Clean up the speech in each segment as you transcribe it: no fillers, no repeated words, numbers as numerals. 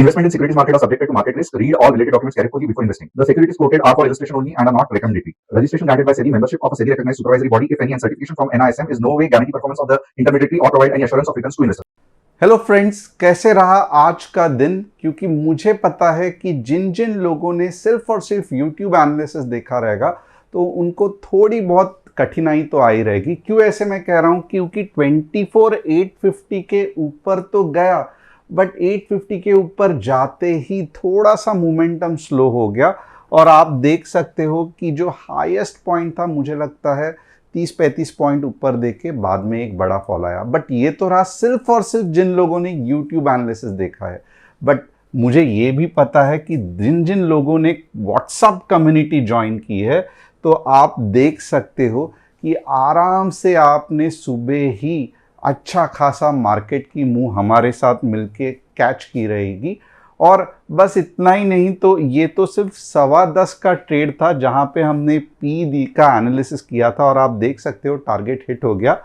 Investment in securities market are subjected to market risk. Read all related documents carefully before investing. The securities quoted are for illustration only and are not recommendatory. Registration granted by SEBI. Membership of a SEBI recognized supervisory body, if any, and certification from NISM is no way guarantee performance of the intermediary or provide any assurance of returns to investors. Hello friends, कैसे रहा आज का दिन? क्योंकि मुझे पता है कि जिन जिन लोगों ने सिर्फ और सिर्फ YouTube एनालिसिस देखा रहेगा तो उनको थोड़ी बहुत कठिनाई तो आई रहेगी। क्यों ऐसे मैं कह रहा हूं? क्योंकि 24,850 के ऊपर तो गया, बट 850 के ऊपर जाते ही थोड़ा सा मोमेंटम स्लो हो गया और आप देख सकते हो कि जो हाईएस्ट पॉइंट था, मुझे लगता है 30-35 पॉइंट ऊपर देके बाद में एक बड़ा फॉल आया। बट ये तो रहा सिर्फ और सिर्फ जिन लोगों ने YouTube एनालिसिस देखा है। बट मुझे ये भी पता है कि जिन जिन लोगों ने व्हाट्सएप कम्युनिटी ज्वाइन की है, तो आप देख सकते हो कि आराम से आपने सुबह ही अच्छा खासा मार्केट की मूव हमारे साथ मिलके कैच की रहेगी। और बस इतना ही नहीं, तो ये तो सिर्फ 10:15 का ट्रेड था जहां पे हमने पी का एनालिसिस किया था और आप देख सकते हो टारगेट हिट हो गया।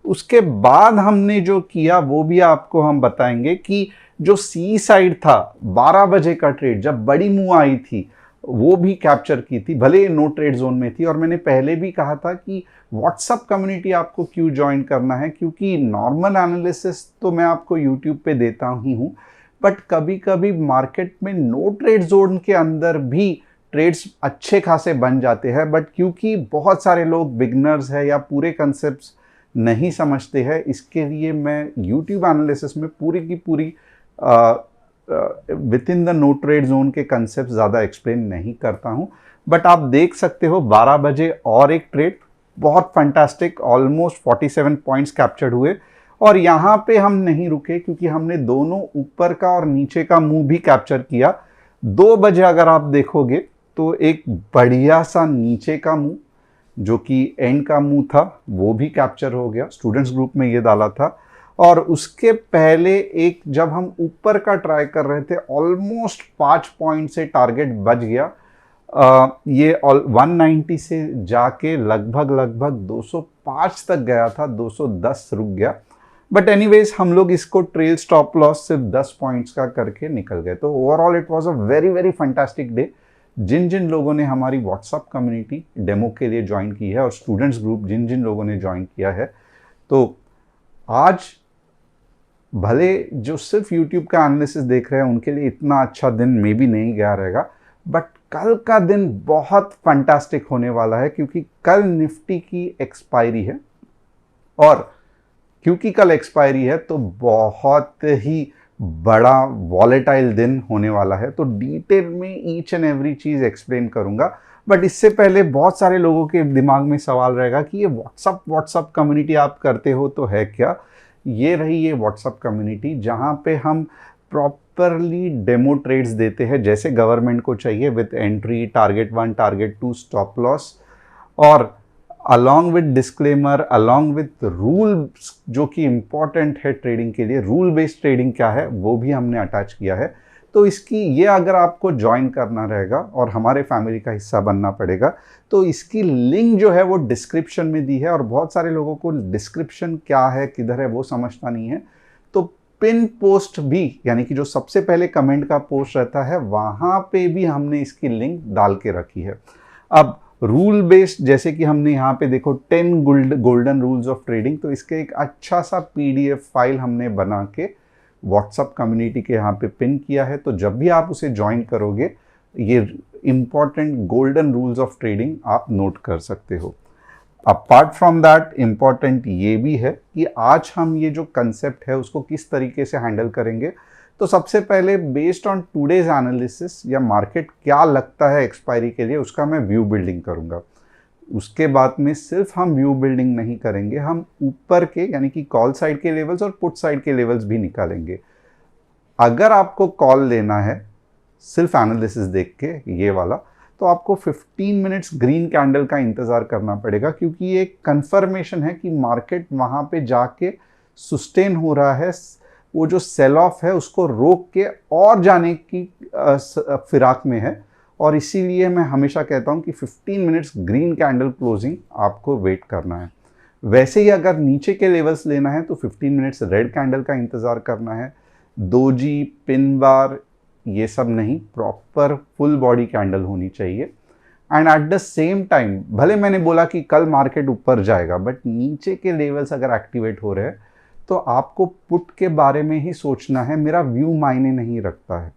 उसके बाद हमने जो किया वो भी आपको हम बताएंगे कि जो सी साइड था 12 बजे का ट्रेड, जब बड़ी मूव आई थी वो भी कैप्चर की थी, भले नो ट्रेड जोन में थी। और मैंने पहले भी कहा था कि व्हाट्सएप कम्युनिटी आपको क्यों ज्वाइन करना है, क्योंकि नॉर्मल एनालिसिस तो मैं आपको यूट्यूब पे देता ही हूँ, बट कभी कभी मार्केट में नो ट्रेड जोन के अंदर भी ट्रेड्स अच्छे खासे बन जाते हैं। बट क्योंकि बहुत सारे लोग बिगनर्स हैं या पूरे कंसेप्ट्स नहीं समझते हैं, इसके लिए मैं यूट्यूब एनालिसिस में पूरी की पूरी within the no trade zone के कंसेप्ट ज़्यादा एक्सप्लेन नहीं करता हूँ। बट आप देख सकते हो 12 बजे और एक ट्रेड बहुत फंटास्टिक, ऑलमोस्ट 47 पॉइंट्स कैप्चर्ड हुए। और यहाँ पे हम नहीं रुके क्योंकि हमने दोनों ऊपर का और नीचे का मूव भी कैप्चर किया। 2 बजे अगर आप देखोगे तो एक बढ़िया सा नीचे का मूव जो कि एंड का मूव था वो भी कैप्चर हो गया, स्टूडेंट्स ग्रुप में ये डाला था। और उसके पहले एक जब हम ऊपर का ट्राई कर रहे थे, ऑलमोस्ट 5 पॉइंट से टारगेट बच गया। ये 190 से जाके लगभग 205 तक गया था, 210 रुक गया। बट एनीवेज हम लोग इसको ट्रेल स्टॉप लॉस सिर्फ 10 पॉइंट्स का करके निकल गए। तो overall it was a very very fantastic day. जिन जिन लोगों ने हमारी व्हाट्सएप कम्युनिटी डेमो के लिए ज्वाइन की है और स्टूडेंट्स ग्रुप जिन जिन लोगों ने ज्वाइन किया है, तो आज भले जो सिर्फ यूट्यूब का एनालिसिस देख रहे हैं उनके लिए इतना अच्छा दिन मे भी नहीं गया रहेगा, बट कल का दिन बहुत फंटास्टिक होने वाला है क्योंकि कल निफ्टी की एक्सपायरी है। और क्योंकि कल एक्सपायरी है तो बहुत ही बड़ा वॉलेटाइल दिन होने वाला है। तो डिटेल में each and every cheese explain करूंगा। बट इससे पहले बहुत सारे लोगों के दिमाग में सवाल रहेगा कि ये व्हाट्सअप कम्युनिटी आप करते हो तो है क्या? ये रही ये व्हाट्सअप कम्युनिटी जहाँ पे हम प्रॉपरली डेमो ट्रेड्स देते हैं जैसे गवर्नमेंट को चाहिए, with entry, target 1, target 2, stop loss, और along with disclaimer, along with rules जो कि इम्पॉर्टेंट है ट्रेडिंग के लिए। रूल बेस्ड ट्रेडिंग क्या है वो भी हमने अटैच किया है। तो इसकी ये अगर आपको ज्वाइन करना रहेगा और हमारे फैमिली का हिस्सा बनना पड़ेगा, तो इसकी लिंक जो है वो डिस्क्रिप्शन में दी है। और बहुत सारे लोगों को डिस्क्रिप्शन क्या है, किधर है, वो समझता नहीं है। तो पिन पोस्ट भी, यानी कि जो सबसे पहले कमेंट का पोस्ट रहता है, वहाँ पे भी हमने इसकी लिंक डाल के रखी है। अब रूल बेस्ड, जैसे कि हमने यहाँ पे देखो 10 गोल्डन रूल्स ऑफ ट्रेडिंग, तो इसके एक अच्छा सा PDF फाइल हमने बना के व्हाट्सएप कम्युनिटी के यहाँ पे पिन किया है। तो जब भी आप उसे ज्वाइन करोगे, ये important golden rules of trading आप नोट कर सकते हो। अपार्ट फ्रॉम दैट इम्पॉर्टेंट ये भी है कि आज हम ये जो कंसेप्ट है उसको किस तरीके से हैंडल करेंगे। तो सबसे पहले बेस्ड ऑन टुडेज एनालिसिस या मार्केट क्या लगता है एक्सपायरी के लिए, उसका मैं व्यू बिल्डिंग करूंगा। उसके बाद में सिर्फ हम व्यू बिल्डिंग नहीं करेंगे, हम ऊपर के यानी कि कॉल साइड के लेवल्स और पुट साइड के लेवल्स भी निकालेंगे। अगर आपको कॉल लेना है सिर्फ एनालिसिस देख के ये वाला, तो आपको 15 मिनट्स ग्रीन कैंडल का इंतज़ार करना पड़ेगा, क्योंकि ये कंफर्मेशन है कि मार्केट वहाँ पे जाके सुस्टेन हो रहा है, वो जो सेल ऑफ है उसको रोक के और जाने की फिराक में है। और इसीलिए मैं हमेशा कहता हूँ कि 15 मिनट्स ग्रीन कैंडल क्लोजिंग आपको वेट करना है। वैसे ही अगर नीचे के लेवल्स लेना है तो 15 मिनट्स रेड कैंडल का इंतज़ार करना है। दोजी, पिन बार, ये सब नहीं, प्रॉपर फुल बॉडी कैंडल होनी चाहिए। And at the same time, भले मैंने बोला कि कल मार्केट ऊपर जाएगा, बट नीचे के लेवल्स अगर एक्टिवेट हो रहे हैं तो आपको पुट के बारे में ही सोचना है, मेरा व्यू मायने नहीं रखता है।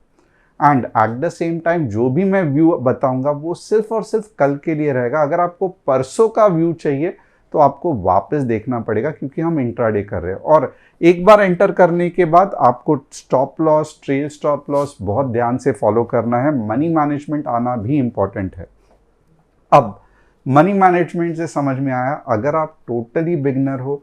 And at the same time जो भी मैं व्यू बताऊंगा वो सिर्फ और सिर्फ कल के लिए रहेगा। अगर आपको परसों का व्यू चाहिए तो आपको वापस देखना पड़ेगा, क्योंकि हम इंट्राडे कर रहे हैं। और एक बार एंटर करने के बाद आपको stop loss, trail stop loss बहुत ध्यान से फॉलो करना है। मनी मैनेजमेंट आना भी इंपॉर्टेंट है। अब मनी मैनेजमेंट से समझ में आया, अगर आप टोटली बिगनर हो,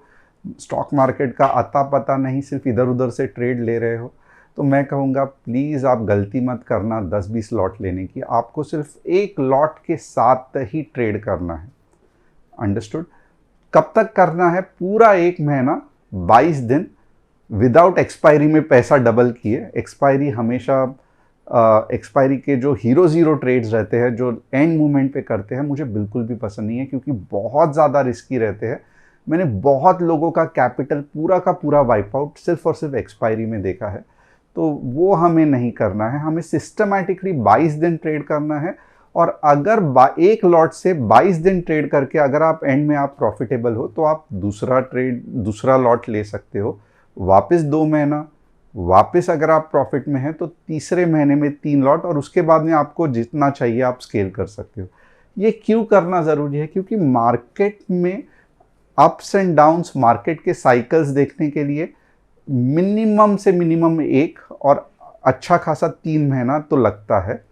स्टॉक मार्केट का अता पता नहीं, सिर्फ इधर उधर से ट्रेड ले रहे हो, तो मैं कहूँगा प्लीज़ आप गलती मत करना 10-20 लॉट लेने की। आपको सिर्फ एक लॉट के साथ ही ट्रेड करना है। अंडरस्टूड? कब तक करना है? पूरा एक महीना, 22 दिन, विदाउट एक्सपायरी में पैसा डबल किए। एक्सपायरी हमेशा एक्सपायरी के जो हीरो ट्रेड्स रहते हैं, जो एंड मोमेंट पे करते हैं, मुझे बिल्कुल भी पसंद नहीं है, क्योंकि बहुत ज़्यादा रिस्की रहते हैं। मैंने बहुत लोगों का कैपिटल पूरा का पूरा वाइप आउट सिर्फ और सिर्फ एक्सपायरी में देखा है। तो वो हमें नहीं करना है। हमें सिस्टमैटिकली 22 दिन ट्रेड करना है। और अगर एक लॉट से 22 दिन ट्रेड करके अगर आप एंड में आप प्रॉफिटेबल हो तो आप दूसरा लॉट ले सकते हो। वापस 2 महीना, वापस अगर आप प्रॉफिट में हैं तो तीसरे महीने में 3 लॉट, और उसके बाद में आपको जितना चाहिए आप स्केल कर सकते हो। ये क्यों करना ज़रूरी है? क्योंकि मार्केट में अप्स एंड डाउन्स, मार्केट के साइकिल्स देखने के लिए मिनिमम से मिनिमम 1 और अच्छा खासा 3 महीना तो लगता है।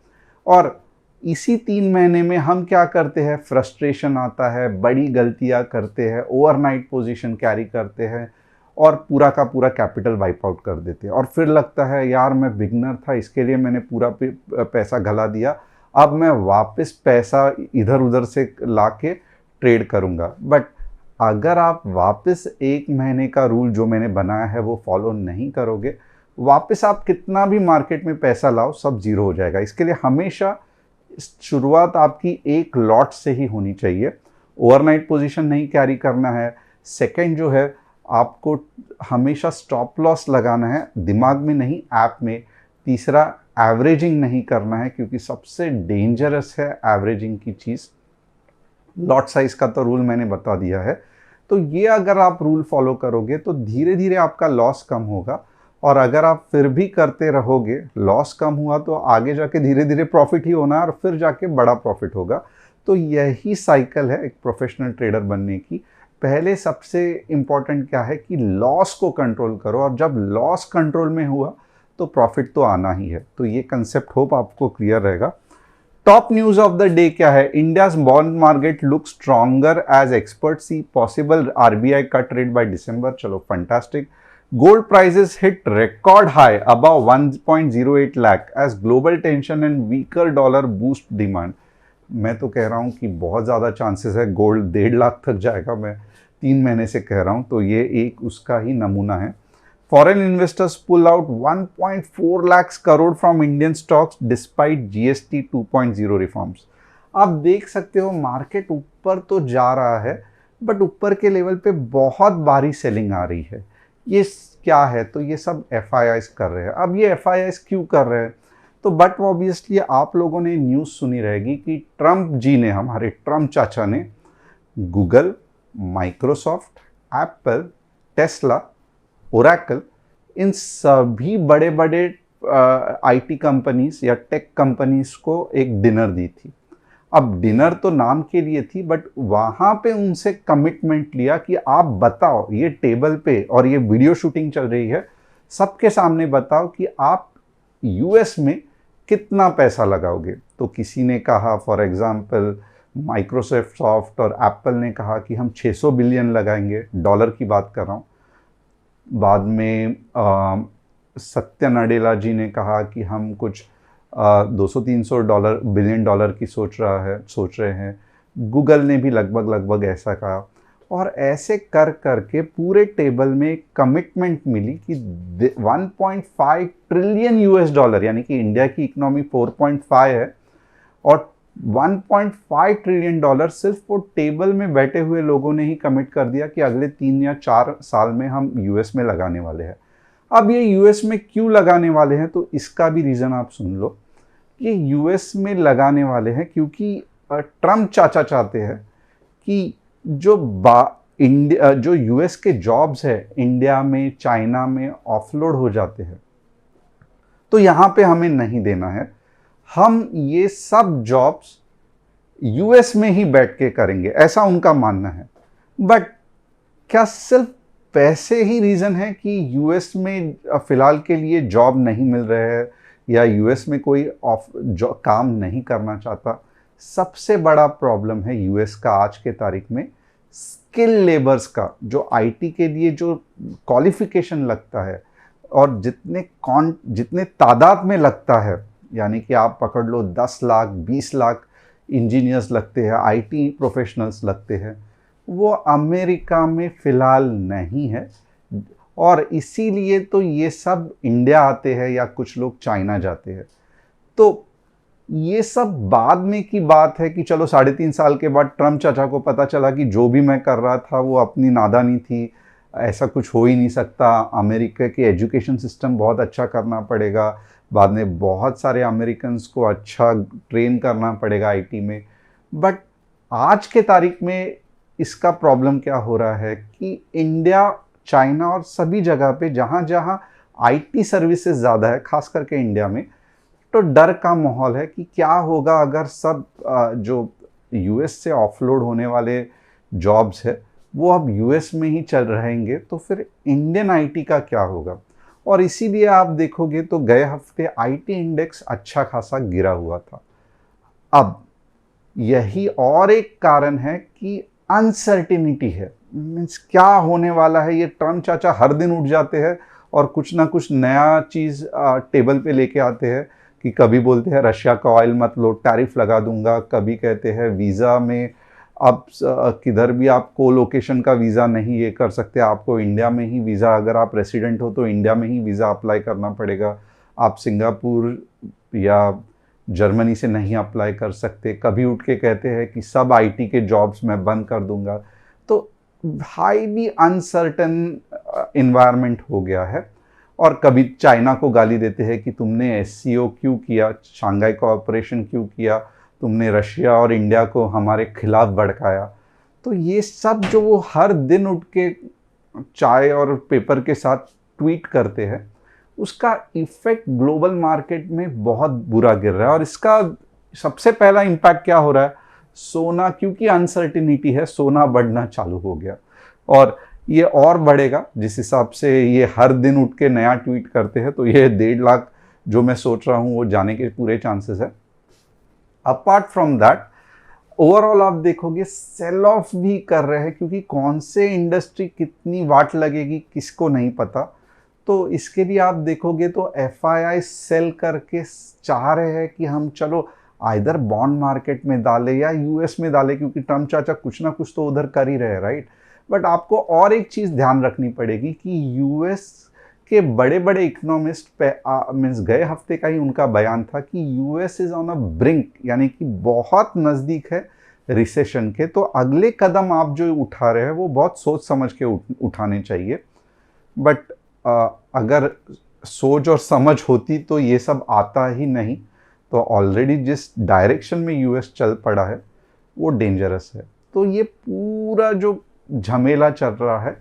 और इसी 3 महीने में हम क्या करते हैं? फ्रस्ट्रेशन आता है, बड़ी गलतियां करते हैं, ओवरनाइट पोजीशन कैरी करते हैं और पूरा का पूरा कैपिटल वाइप आउट कर देते हैं। और फिर लगता है यार मैं बिगनर था, इसके लिए मैंने पूरा पैसा गला दिया, अब मैं वापस पैसा इधर उधर से ला के ट्रेड करूँगा। बट अगर आप वापस 1 महीने का रूल जो मैंने बनाया है वो फॉलो नहीं करोगे, वापस आप कितना भी मार्केट में पैसा लाओ सब जीरो हो जाएगा। इसके लिए हमेशा शुरुआत आपकी एक लॉट से ही होनी चाहिए। ओवरनाइट पोजीशन नहीं कैरी करना है। सेकंड जो है, आपको हमेशा स्टॉप लॉस लगाना है, दिमाग में नहीं ऐप में। तीसरा, एवरेजिंग नहीं करना है, क्योंकि सबसे डेंजरस है एवरेजिंग की चीज़। लॉट साइज का तो रूल मैंने बता दिया है। तो ये अगर आप रूल फॉलो करोगे तो धीरे धीरे आपका लॉस कम होगा। और अगर आप फिर भी करते रहोगे, लॉस कम हुआ तो आगे जाके धीरे धीरे प्रॉफिट ही होना है और फिर जाके बड़ा प्रॉफिट होगा। तो यही साइकिल है एक प्रोफेशनल ट्रेडर बनने की। पहले सबसे इम्पॉर्टेंट क्या है कि लॉस को कंट्रोल करो, और जब लॉस कंट्रोल में हुआ तो प्रॉफिट तो आना ही है। तो ये कंसेप्ट होप आपको क्लियर रहेगा। Top news of the day क्या है? India's bond market look stronger as expert see possible RBI cut rate by December. चलो fantastic. Gold prices hit record high above 1.08 lakh as global tension and weaker dollar boost demand। मैं तो कह रहा हूँ कि बहुत ज़्यादा चांसेस है गोल्ड 1.5 लाख तक जाएगा। मैं 3 महीने से कह रहा हूँ, तो ये एक उसका ही नमूना है। Foreign investors pull out 1.4 lakh crore from Indian stocks despite GST 2.0 reforms. आप देख सकते हो मार्केट ऊपर तो जा रहा है, बट ऊपर के लेवल पे बहुत भारी सेलिंग आ रही है। ये क्या है? तो ये सब FIIs कर रहे हैं। अब ये FIIs क्यों कर रहे हैं? तो बट ऑब्वियसली आप लोगों ने न्यूज़ सुनी रहेगी कि ट्रम्प जी ने, हमारे ट्रम्प चाचा ने, Google, Microsoft, Apple, Tesla, Oracle, इन सभी बड़े बड़े IT कंपनीज या टेक कंपनीज को एक डिनर दी थी। अब डिनर तो नाम के लिए थी, बट वहाँ पे उनसे कमिटमेंट लिया कि आप बताओ, ये टेबल पे और ये वीडियो शूटिंग चल रही है, सबके सामने बताओ कि आप US में कितना पैसा लगाओगे। तो किसी ने कहा, फॉर एग्जांपल माइक्रोसॉफ्ट और एप्पल ने कहा कि हम 600 बिलियन लगाएंगे, डॉलर की बात कर रहा हूँ। बाद में सत्या नडेला जी ने कहा कि हम कुछ 200-300 बिलियन डॉलर की सोच रहे हैं। गूगल ने भी लगभग ऐसा कहा। और ऐसे कर करके पूरे टेबल में एक कमिटमेंट मिली कि 1.5 ट्रिलियन US डॉलर, यानी कि इंडिया की इकोनॉमी 4.5 है, और 1.5 ट्रिलियन डॉलर सिर्फ वो टेबल में बैठे हुए लोगों ने ही कमिट कर दिया कि अगले 3 या 4 साल में हम US में लगाने वाले हैं। अब ये यूएस में क्यों लगाने वाले हैं, तो इसका भी रीज़न आप सुन लो। ये यूएस में लगाने वाले हैं क्योंकि ट्रम्प चाचा चाहते हैं कि जो यूएस के जॉब्स है इंडिया में, चाइना में ऑफलोड हो जाते हैं, तो यहाँ पे हमें नहीं देना है। हम ये सब जॉब्स यूएस में ही बैठ के करेंगे, ऐसा उनका मानना है। बट क्या सिर्फ पैसे ही रीज़न है कि यूएस में फ़िलहाल के लिए जॉब नहीं मिल रहे हैं या यूएस में कोई काम नहीं करना चाहता? सबसे बड़ा प्रॉब्लम है यूएस का आज के तारीख में स्किल लेबर्स का, जो आईटी के लिए जो क्वालिफिकेशन लगता है और जितने तादाद में लगता है, यानी कि आप पकड़ लो 10 लाख 20 लाख इंजीनियर्स लगते हैं, आईटी प्रोफेशनल्स लगते हैं, वो अमेरिका में फ़िलहाल नहीं है। और इसीलिए तो ये सब इंडिया आते हैं या कुछ लोग चाइना जाते हैं। तो ये सब बाद में की बात है कि चलो 3.5 साल के बाद ट्रम्प चाचा को पता चला कि जो भी मैं कर रहा था वो अपनी नादानी थी, ऐसा कुछ हो ही नहीं सकता, अमेरिका के एजुकेशन सिस्टम बहुत अच्छा करना पड़ेगा, बाद में बहुत सारे अमेरिकन्स को अच्छा ट्रेन करना पड़ेगा आईटी में। बट आज के तारीख में इसका प्रॉब्लम क्या हो रहा है कि इंडिया, चाइना और सभी जगह पे जहाँ जहाँ आईटी सर्विसेज ज़्यादा है, खास करके इंडिया में, तो डर का माहौल है कि क्या होगा अगर सब जो यूएस से ऑफलोड होने वाले जॉब्स है वो अब यूएस में ही चल रहेंगे, तो फिर इंडियन आईटी का क्या होगा। और इसीलिए आप देखोगे तो गए हफ्ते आईटी इंडेक्स अच्छा खासा गिरा हुआ था। अब यही और एक कारण है कि अनसर्टिनिटी है, मीन्स क्या होने वाला है। ये ट्रम्प चाचा हर दिन उठ जाते हैं और कुछ ना कुछ नया चीज़ टेबल पे लेके आते हैं कि कभी बोलते हैं रशिया का ऑयल मत लो, टैरिफ लगा दूंगा, कभी कहते हैं वीज़ा में अब किधर भी आप को लोकेशन का वीज़ा नहीं ये कर सकते, आपको इंडिया में ही वीज़ा, अगर आप रेसिडेंट हो तो इंडिया में ही वीज़ा अप्लाई करना पड़ेगा, आप सिंगापुर या जर्मनी से नहीं अप्लाई कर सकते। कभी उठ के कहते हैं कि सब आईटी के जॉब्स मैं बंद कर दूंगा। तो हाईली अनसर्टन इन्वायरमेंट हो गया है। और कभी चाइना को गाली देते हैं कि तुमने एससीओ क्यों किया, शंघाई कोऑपरेशन क्यों किया, तुमने रशिया और इंडिया को हमारे खिलाफ भड़काया। तो ये सब जो वो हर दिन उठ के चाय और पेपर के साथ ट्वीट करते हैं, उसका इफेक्ट ग्लोबल मार्केट में बहुत बुरा गिर रहा है। और इसका सबसे पहला इम्पैक्ट क्या हो रहा है, सोना, क्योंकि अनसर्टिनिटी है, सोना बढ़ना चालू हो गया और ये और बढ़ेगा। जिस हिसाब से ये हर दिन उठ के नया ट्वीट करते हैं, तो ये 1.5 लाख जो मैं सोच रहा हूँ वो जाने के पूरे चांसेस है। अपार्ट फ्रॉम दैट, ओवरऑल आप देखोगे सेल ऑफ भी कर रहे हैं, क्योंकि कौन से इंडस्ट्री कितनी वाट लगेगी किसको नहीं पता। तो इसके लिए आप देखोगे तो एफआईआई सेल करके चाह रहे हैं कि हम चलो आइदर बॉन्ड मार्केट में डालें या यूएस में डालें, क्योंकि ट्रम्प चाचा कुछ ना कुछ तो उधर कर ही रहे, राइट। बट आपको और एक चीज़ ध्यान रखनी पड़ेगी कि यूएस के बड़े बड़े इकोनॉमिस्ट मीन्स गए हफ्ते का ही उनका बयान था कि US is on a brink, यानी कि बहुत नज़दीक है रिसेशन के। तो अगले कदम आप जो उठा रहे हैं वो बहुत सोच समझ के उठाने चाहिए। बट अगर सोच और समझ होती तो ये सब आता ही नहीं। तो ऑलरेडी जिस डायरेक्शन में यूएस चल पड़ा है वो डेंजरस है। तो ये पूरा जो झमेला चल रहा है,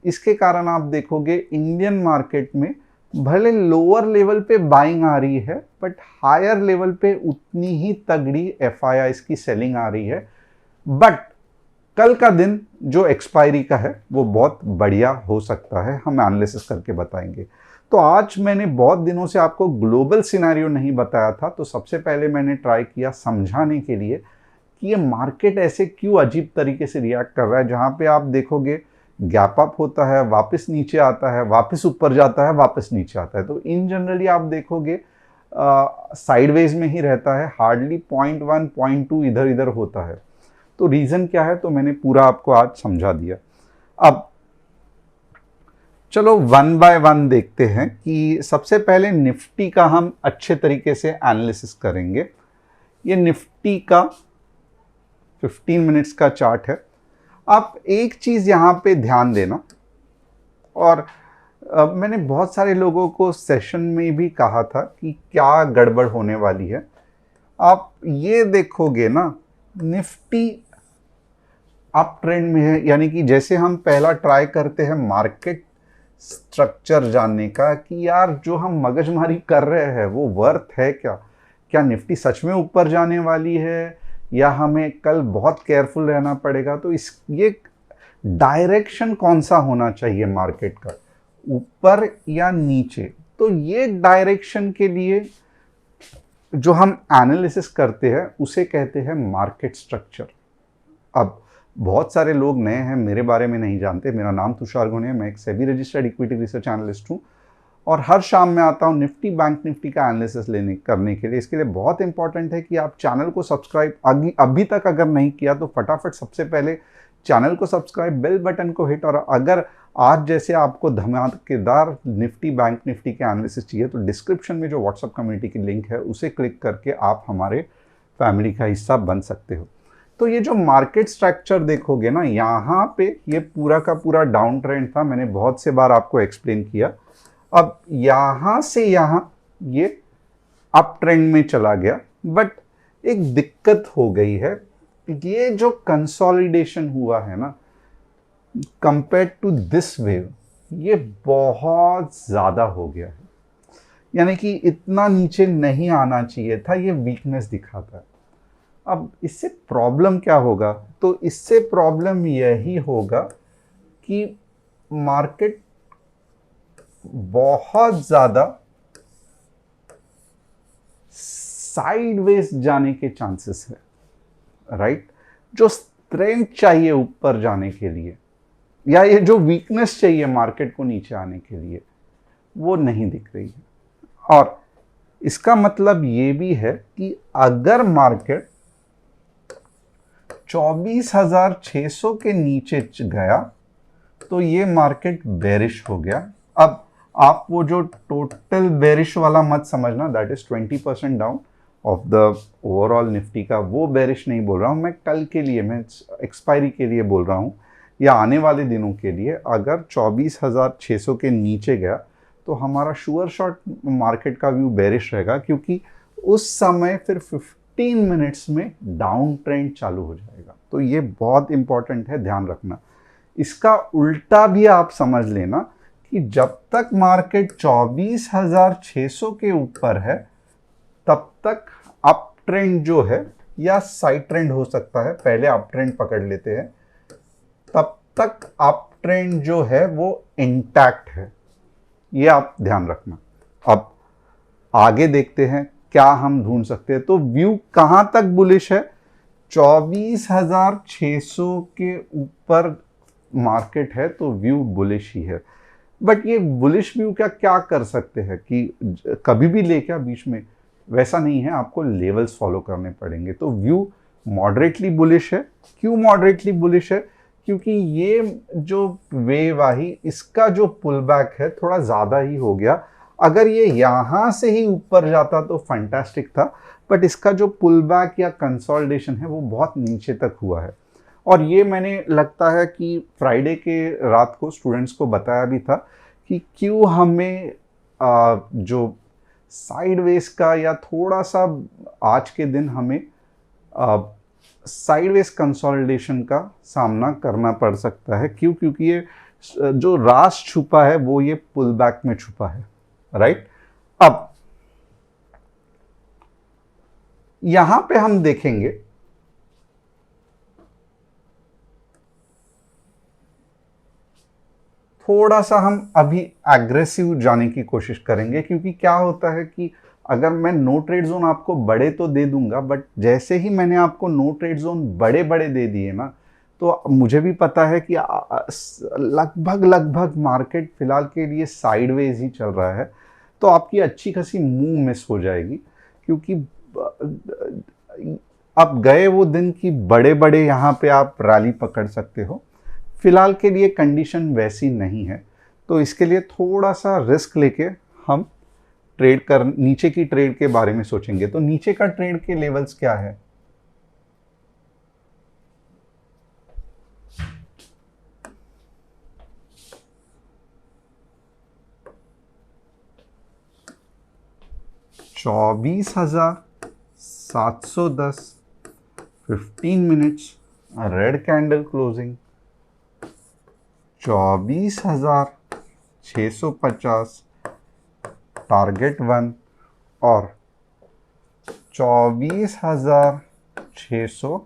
इसके कारण आप देखोगे इंडियन मार्केट में भले लोअर लेवल पे बाइंग आ रही है, बट हायर लेवल पे उतनी ही तगड़ी एफआईआईस की सेलिंग आ रही है। बट कल का दिन जो एक्सपायरी का है वो बहुत बढ़िया हो सकता है, हम एनालिसिस करके बताएंगे। तो आज मैंने बहुत दिनों से आपको ग्लोबल सिनेरियो नहीं बताया था, तो सबसे पहले मैंने ट्राई किया समझाने के लिए कि ये मार्केट ऐसे क्यों अजीब तरीके से रिएक्ट कर रहा है, जहाँ पे आप देखोगे गैप अप होता है, वापस नीचे आता है, वापस ऊपर जाता है, वापस नीचे आता है। तो इन जनरली आप देखोगे साइडवेज में ही रहता है, हार्डली 0.1 0.2 इधर इधर होता है। तो रीज़न क्या है, तो मैंने पूरा आपको आज समझा दिया। अब चलो 1 बाय 1 देखते हैं कि सबसे पहले निफ्टी का हम अच्छे तरीके से एनालिसिस करेंगे। ये निफ्टी का 15 मिनट्स का चार्ट है। आप एक चीज़ यहाँ पे ध्यान देना, और मैंने बहुत सारे लोगों को सेशन में भी कहा था कि क्या गड़बड़ होने वाली है। आप ये देखोगे ना, निफ्टी अप ट्रेंड में है, यानी कि जैसे हम पहला ट्राई करते हैं मार्केट स्ट्रक्चर जानने का कि यार जो हम मगजमारी कर रहे हैं वो वर्थ है क्या, क्या निफ्टी सच में ऊपर जाने वाली है या हमें कल बहुत केयरफुल रहना पड़ेगा। तो इस ये डायरेक्शन कौन सा होना चाहिए मार्केट का, ऊपर या नीचे। तो ये डायरेक्शन के लिए जो हम एनालिसिस करते हैं उसे कहते हैं मार्केट स्ट्रक्चर। अब बहुत सारे लोग नए हैं, मेरे बारे में नहीं जानते। मेरा नाम तुषार गुणे है, मैं एक SEBI registered equity research analyst हूँ और हर शाम में आता हूँ निफ्टी बैंक निफ्टी का एनालिसिस करने के लिए। इसके लिए बहुत इंपॉर्टेंट है कि आप चैनल को सब्सक्राइब अभी तक अगर नहीं किया तो फटाफट सबसे पहले चैनल को सब्सक्राइब, बेल बटन को हिट। और अगर आज जैसे आपको धमाकेदार निफ्टी बैंक निफ्टी के एनालिसिस चाहिए तो डिस्क्रिप्शन में जो व्हाट्सएप कम्युनिटी की लिंक है उसे क्लिक करके आप हमारे फैमिली का हिस्सा बन सकते हो। तो ये जो मार्केट स्ट्रक्चर देखोगे ना, यहाँ पे ये पूरा का पूरा डाउन ट्रेंड था, मैंने बहुत से बार आपको एक्सप्लेन किया। अब यहाँ से यहाँ ये अप ट्रेंड में चला गया, बट एक दिक्कत हो गई है। ये जो कंसोलिडेशन हुआ है ना कंपेयर टू दिस वेव, ये बहुत ज़्यादा हो गया है, यानी कि इतना नीचे नहीं आना चाहिए था, ये वीकनेस दिखाता है। अब इससे प्रॉब्लम क्या होगा, तो इससे प्रॉब्लम यही होगा कि मार्केट बहुत ज़्यादा साइडवेज जाने के चांसेस है, राइट। जो स्ट्रेंथ चाहिए ऊपर जाने के लिए या ये जो वीकनेस चाहिए मार्केट को नीचे आने के लिए वो नहीं दिख रही है। और इसका मतलब ये भी है कि अगर मार्केट 24,600 के नीचे गया तो ये मार्केट बेरिश हो गया। अब आप वो जो टोटल बेरिश वाला मत समझना, that is 20% down of the overall Nifty का, वो बेरिश नहीं बोल रहा हूँ मैं। कल के लिए, मैं एक्सपायरी के लिए बोल रहा हूँ या आने वाले दिनों के लिए। अगर 24,600 के नीचे गया तो हमारा श्योर शॉट मार्केट का व्यू बेरिश रहेगा, क्योंकि उस समय फिर 15 मिनट्स में डाउन ट्रेंड चालू हो जाएगा। तो ये बहुत इंपॉर्टेंट है, ध्यान रखना। इसका उल्टा भी आप समझ लेना कि जब तक मार्केट 24,600 के ऊपर है तब तक अप ट्रेंड जो है या साइड ट्रेंड हो सकता है, पहले अप ट्रेंड पकड़ लेते हैं, तब तक अप ट्रेंड जो है वो इंटैक्ट है, ये आप ध्यान रखना। अब आगे देखते हैं क्या हम ढूंढ सकते हैं। तो व्यू कहां तक बुलिश है, 24,600 के ऊपर मार्केट है तो व्यू बुलिश ही है। बट ये बुलिश व्यू क्या कर सकते हैं कि कभी भी ले क्या बीच में, वैसा नहीं है, आपको लेवल्स फॉलो करने पड़ेंगे। तो व्यू मॉडरेटली बुलिश है। क्यों मॉडरेटली बुलिश है, क्योंकि ये जो वेव आई इसका जो पुल बैक है थोड़ा ज़्यादा ही हो गया। अगर ये यहाँ से ही ऊपर जाता तो फैंटास्टिक था, बट इसका जो पुल बैक या कंसोलिडेशन है वो बहुत नीचे तक हुआ है। और ये मैंने लगता है कि फ्राइडे के रात को स्टूडेंट्स को बताया भी था कि क्यों हमें जो साइडवेज का या थोड़ा सा आज के दिन हमें साइडवेज कंसोलिडेशन का सामना करना पड़ सकता है। क्यों, क्योंकि ये जो राज छुपा है वो ये पुल बैक में छुपा है, राइट। अब यहां पे हम देखेंगे थोड़ा सा हम अभी एग्रेसिव जाने की कोशिश करेंगे, क्योंकि क्या होता है कि अगर मैं नो ट्रेड जोन आपको बड़े तो दे दूंगा, बट जैसे ही मैंने आपको नो ट्रेड जोन बड़े बड़े दे दिए ना, तो मुझे भी पता है कि लगभग मार्केट फिलहाल के लिए साइडवेज ही चल रहा है। तो आपकी अच्छी खासी मूव मिस हो जाएगी, क्योंकि अब गए वो दिन कि बड़े बड़े यहाँ पे आप रैली पकड़ सकते हो। फिलहाल के लिए कंडीशन वैसी नहीं है, तो इसके लिए थोड़ा सा रिस्क लेके हम नीचे की ट्रेड के बारे में सोचेंगे। तो नीचे का ट्रेड के लेवल्स क्या है, 24,710 15 minutes red candle closing, 24,650 target 1 और 24,600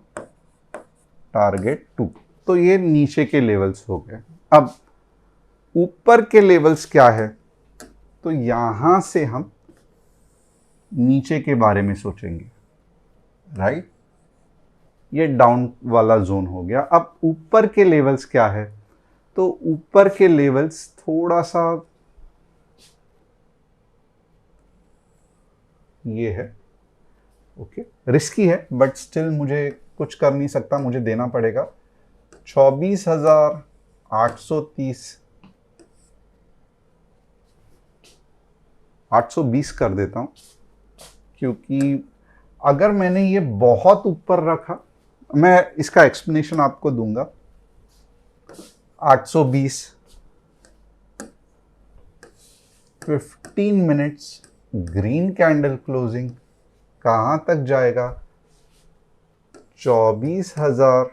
टारगेट 2। तो ये नीचे के लेवल्स हो गए। अब ऊपर के लेवल्स क्या है, तो यहां से हम नीचे के बारे में सोचेंगे, राइट। ये डाउन वाला जोन हो गया। अब ऊपर के लेवल्स क्या है, तो ऊपर के लेवल्स थोड़ा सा ये है, ओके, रिस्की है बट स्टिल मुझे कुछ कर नहीं सकता, मुझे देना पड़ेगा। 24,830 820 कर देता हूं, क्योंकि अगर मैंने ये बहुत ऊपर रखा, मैं इसका एक्सप्लेनेशन आपको दूंगा। 820 15 मिनट्स ग्रीन कैंडल क्लोजिंग कहां तक जाएगा, 24,000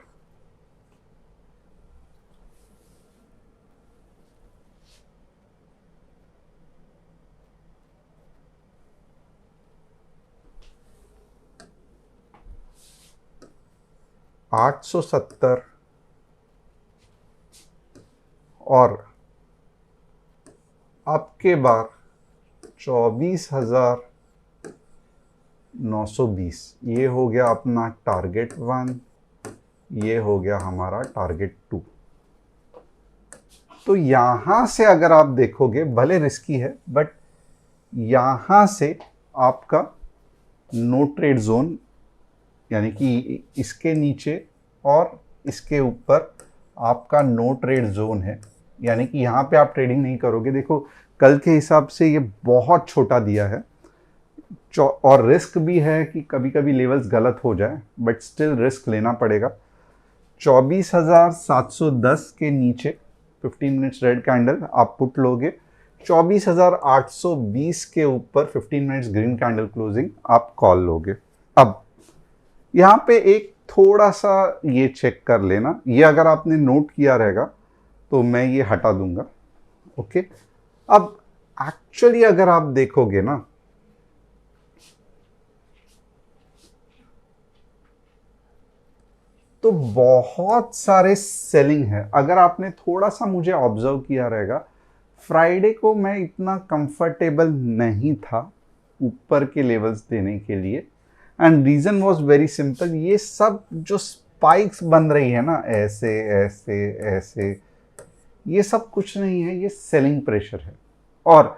870 और अब के बार 24,920। ये हो गया अपना टारगेट 1, ये हो गया हमारा टारगेट 2। तो यहां से अगर आप देखोगे, भले रिस्की है बट यहां से आपका नो ट्रेड जोन, यानी कि इसके नीचे और इसके ऊपर आपका नो ट्रेड जोन है, यानी कि यहाँ पे आप ट्रेडिंग नहीं करोगे। देखो कल के हिसाब से ये बहुत छोटा दिया है और रिस्क भी है कि कभी कभी लेवल्स गलत हो जाए, बट स्टिल रिस्क लेना पड़ेगा। 24,710 के नीचे 15 मिनट्स रेड कैंडल आप पुट लोगे, 24,820 के ऊपर 15 मिनट्स ग्रीन कैंडल क्लोजिंग आप कॉल लोगे। अब यहाँ पे एक थोड़ा सा ये चेक कर लेना, ये अगर आपने नोट किया रहेगा तो मैं ये हटा दूंगा, ओके। अब एक्चुअली अगर आप देखोगे ना, तो बहुत सारे सेलिंग है। अगर आपने थोड़ा सा मुझे ऑब्जर्व किया रहेगा, फ्राइडे को मैं इतना कंफर्टेबल नहीं था ऊपर के लेवल्स देने के लिए, and reason was very simple. ये सब जो स्पाइक्स बन रही है ना, ऐसे ऐसे ऐसे, ये सब कुछ नहीं है, ये सेलिंग प्रेशर है। और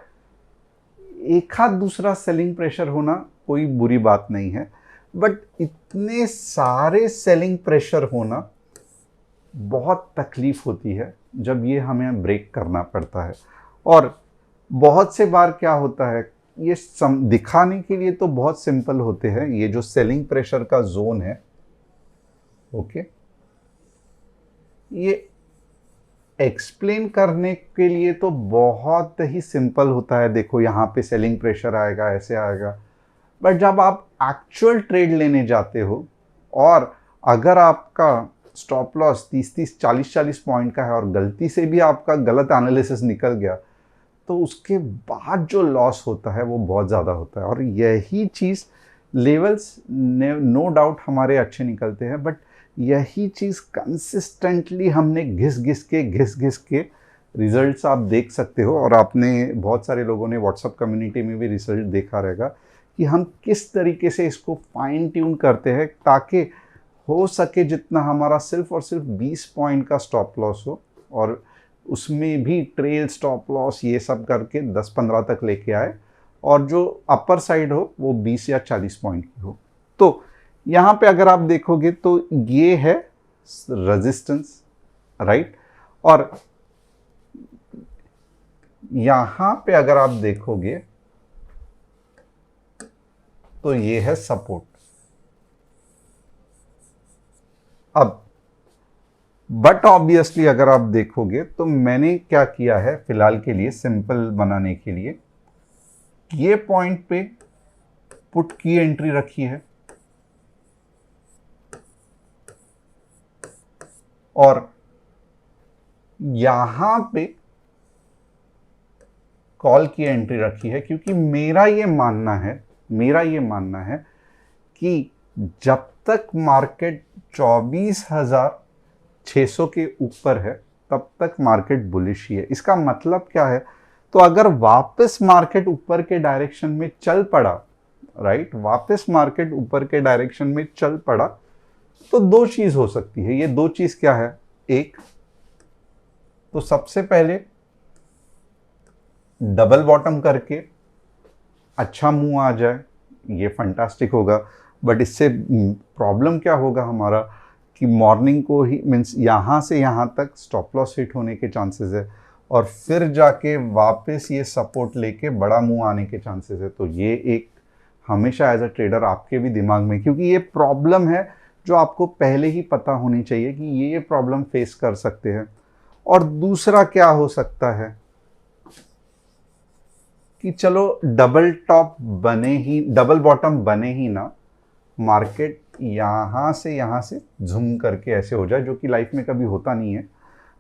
एक आध दूसरा सेलिंग प्रेशर होना कोई बुरी बात नहीं है, बट इतने सारे सेलिंग प्रेशर होना बहुत तकलीफ होती है जब ये हमें ब्रेक करना पड़ता है। और बहुत से बार क्या होता है, ये दिखाने के लिए तो बहुत सिंपल होते हैं, ये जो सेलिंग प्रेशर का जोन है, ओके, ये एक्सप्लेन करने के लिए तो बहुत ही सिंपल होता है। देखो यहाँ पे सेलिंग प्रेशर आएगा, ऐसे आएगा, बट जब आप एक्चुअल ट्रेड लेने जाते हो और अगर आपका स्टॉप लॉस 30-30 40-40 पॉइंट का है और गलती से भी आपका गलत एनालिसिस निकल गया, तो उसके बाद जो लॉस होता है वो बहुत ज़्यादा होता है। और यही चीज़ लेवल्स नो डाउट हमारे अच्छे निकलते हैं, बट यही चीज़ कंसिस्टेंटली हमने घिस घिस के रिजल्ट्स आप देख सकते हो। और आपने बहुत सारे लोगों ने व्हाट्सएप कम्युनिटी में भी रिजल्ट देखा रहेगा कि हम किस तरीके से इसको फाइन ट्यून करते हैं ताकि हो सके जितना हमारा सिर्फ और सिर्फ 20 पॉइंट का स्टॉप लॉस हो, और उसमें भी ट्रेल स्टॉप लॉस ये सब करके 10-15 तक लेके आए, और जो अपर साइड हो वो 20 या 40 पॉइंट की हो। तो यहाँ पे अगर आप देखोगे तो ये है रेजिस्टेंस, राइट, और यहाँ पे अगर आप देखोगे तो ये है सपोर्ट। अब बट ऑब्वियसली अगर आप देखोगे तो मैंने क्या किया है फिलहाल के लिए, सिंपल बनाने के लिए, ये पॉइंट पे पुट की एंट्री रखी है और यहां पे कॉल की एंट्री रखी है, क्योंकि मेरा ये मानना है कि जब तक मार्केट 24,600 के ऊपर है तब तक मार्केट बुलिश ही है। इसका मतलब क्या है? तो अगर वापस मार्केट ऊपर के डायरेक्शन में चल पड़ा, राइट, वापस मार्केट ऊपर के डायरेक्शन में चल पड़ा, तो दो चीज हो सकती है। ये दो चीज क्या है? एक तो सबसे पहले डबल बॉटम करके अच्छा मूव आ जाए, ये फंटास्टिक होगा। बट इससे प्रॉब्लम क्या होगा हमारा कि मॉर्निंग को ही मीन्स यहाँ से यहाँ तक स्टॉप लॉस हिट होने के चांसेस है और फिर जाके वापस ये सपोर्ट लेके बड़ा मूव आने के चांसेस है। तो ये एक हमेशा एज अ ट्रेडर आपके भी दिमाग में, क्योंकि ये प्रॉब्लम है जो आपको पहले ही पता होनी चाहिए कि ये प्रॉब्लम फेस कर सकते हैं। और दूसरा क्या हो सकता है कि चलो डबल बॉटम बने ही ना, मार्केट यहाँ से झूम करके ऐसे हो जाए, जो कि लाइफ में कभी होता नहीं है,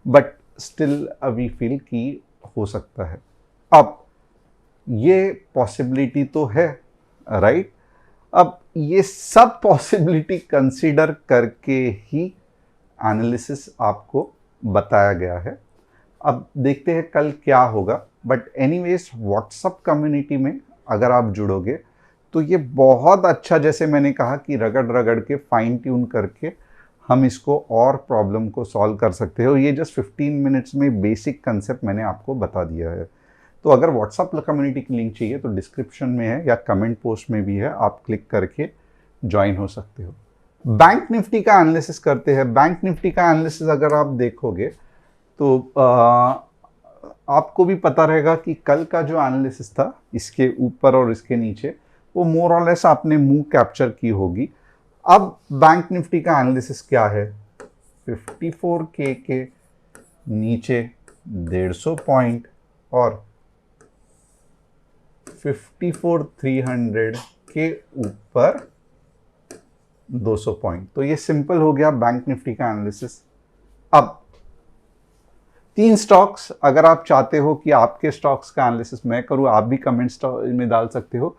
बट स्टिल अभी फील कि हो सकता है। अब ये पॉसिबिलिटी तो है, राइट। अब ये सब पॉसिबिलिटी कंसीडर करके ही एनालिसिस आपको बताया गया है। अब देखते हैं कल क्या होगा। बट एनीवेज व्हाट्सएप कम्युनिटी में अगर आप जुड़ोगे तो ये बहुत अच्छा, जैसे मैंने कहा कि रगड़ के फाइन ट्यून करके हम इसको और प्रॉब्लम को सॉल्व कर सकते हैं। और ये जस्ट 15 मिनट्स में बेसिक कंसेप्ट मैंने आपको बता दिया है। तो अगर व्हाट्सएप कम्युनिटी की लिंक चाहिए तो डिस्क्रिप्शन में है या कमेंट पोस्ट में भी है, आप क्लिक करके ज्वाइन हो सकते हो। बैंक निफ्टी का एनालिसिस करते हैं। बैंक निफ्टी का एनालिसिस अगर आप देखोगे तो आपको भी पता रहेगा कि कल का जो एनालिसिस था इसके ऊपर और इसके नीचे, वो मोर और लेस आपने मूव कैप्चर की होगी। अब बैंक निफ्टी का एनालिसिस क्या है? 54K के नीचे 150 पॉइंट और 54,300 के ऊपर 200 पॉइंट। तो ये सिंपल हो गया बैंक निफ्टी का एनालिसिस। अब 3 स्टॉक्स, अगर आप चाहते हो कि आपके स्टॉक्स का एनालिसिस मैं करूं, आप भी कमेंट्स में डाल सकते हो।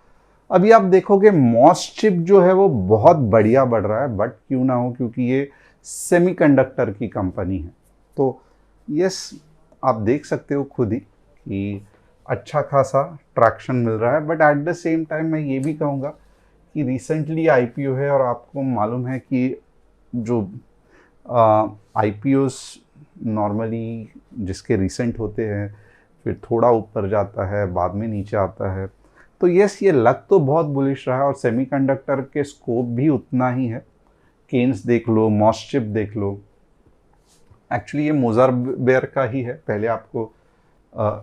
अभी आप देखोगे मॉसचिप जो है वो बहुत बढ़िया बढ़ रहा है, बट क्यों ना हो, क्योंकि ये सेमीकंडक्टर की कंपनी है। तो यस, आप देख सकते हो खुद ही कि अच्छा खासा ट्रैक्शन मिल रहा है। But at the same time मैं ये भी कहूँगा कि रिसेंटली आईपीओ है और आपको मालूम है कि जो आईपीओस नॉर्मली जिसके रिसेंट होते हैं फिर थोड़ा ऊपर जाता है, बाद में नीचे आता है। तो यस, ये लग तो बहुत बुलिश रहा है और सेमीकंडक्टर के स्कोप भी उतना ही है। केन्स देख लो, मॉसचिप देख लो, एक्चुअली ये मोज़ार्बियर का ही है। पहले आपको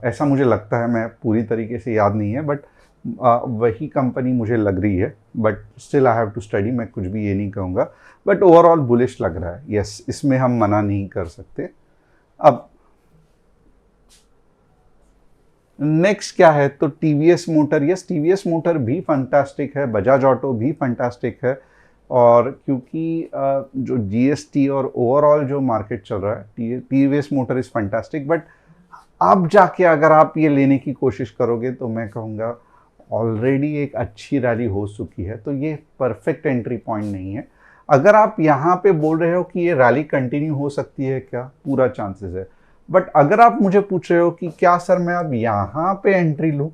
ऐसा मुझे लगता है, मैं पूरी तरीके से याद नहीं है, बट वही कंपनी मुझे लग रही है। But still I have to study, मैं कुछ भी ये नहीं कहूँगा। बट ओवरऑल बुलिश लग रहा है, यस, इसमें हम मना नहीं कर सकते। अब नेक्स्ट क्या है? तो TVS motor. Yes, TVS motor भी फंटास्टिक है, बजाज ऑटो भी फंटास्टिक है। और क्योंकि जो जीएसटी और ओवरऑल जो मार्केट चल रहा है, TVS motor is fantastic. But अब जाके अगर आप ये लेने की कोशिश करोगे तो मैं कहूँगा ऑलरेडी एक अच्छी रैली हो चुकी है, तो ये परफेक्ट एंट्री पॉइंट नहीं है। अगर आप यहाँ पे बोल रहे हो कि ये रैली कंटिन्यू हो सकती है क्या, पूरा चांसेस है। बट अगर आप मुझे पूछ रहे हो कि क्या सर मैं अब यहाँ पे एंट्री लूँ,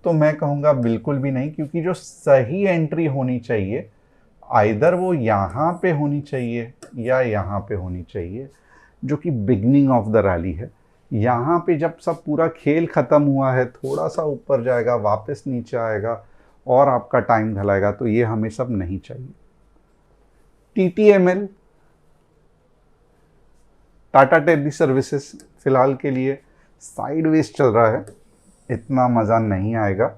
तो मैं कहूँगा बिल्कुल भी नहीं, क्योंकि जो सही एंट्री होनी चाहिए आइदर वो यहाँ पे होनी चाहिए या यहाँ पे होनी चाहिए, जो कि बिगनिंग ऑफ द रैली है। यहाँ पे जब सब पूरा खेल ख़त्म हुआ है, थोड़ा सा ऊपर जाएगा, वापस नीचे आएगा और आपका टाइम ढलाएगा, तो ये हमें सब नहीं चाहिए। टीटीएमएल, टाटा टेली सर्विसेज, फिलहाल के लिए साइडवेज चल रहा है, इतना मज़ा नहीं आएगा।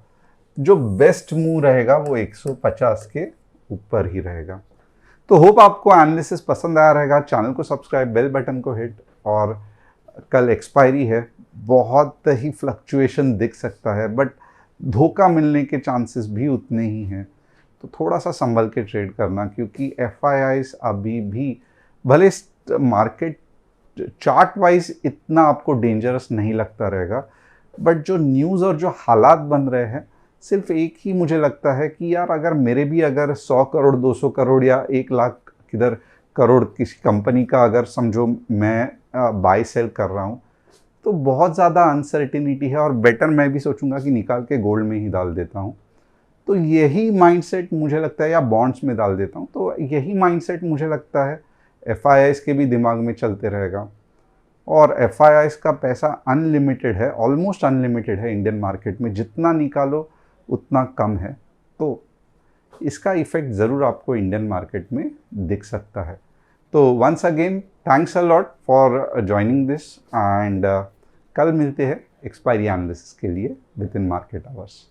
जो बेस्ट मूव रहेगा वो 150 के ऊपर ही रहेगा। तो होप आपको एनालिसिस पसंद आया रहेगा। चैनल को सब्सक्राइब, बेल बटन को हिट। और कल एक्सपायरी है, बहुत ही फ्लक्चुएशन दिख सकता है, बट धोखा मिलने के चांसेस भी उतने ही हैं। तो थोड़ा सा संभल के ट्रेड करना, क्योंकि एफआईआईज अभी भी भले मार्केट चार्ट वाइज इतना आपको डेंजरस नहीं लगता रहेगा, बट जो न्यूज़ और जो हालात बन रहे हैं, सिर्फ एक ही मुझे लगता है कि यार अगर मेरे भी अगर 100 करोड़ 200 करोड़ या 1 लाख किधर करोड़ किसी कंपनी का अगर समझो मैं बाय सेल कर रहा हूँ, तो बहुत ज़्यादा अनसर्टिनिटी है और बेटर मैं भी सोचूंगा कि निकाल के गोल्ड में ही डाल देता हूँ। तो यही माइंडसेट मुझे लगता है, या बॉन्ड्स में डाल देता हूँ, तो यही माइंडसेट मुझे लगता है एफआईआईज के भी दिमाग में चलते रहेगा। और एफआईआईज का पैसा अनलिमिटेड है, ऑलमोस्ट अनलिमिटेड है इंडियन मार्केट में, जितना निकालो उतना कम है। तो इसका इफेक्ट ज़रूर आपको इंडियन मार्केट में दिख सकता है। तो once again thanks a lot for joining this, and कल मिलते हैं एक्सपायरी एनालिसिस के लिए विद इन मार्केट आवर्स।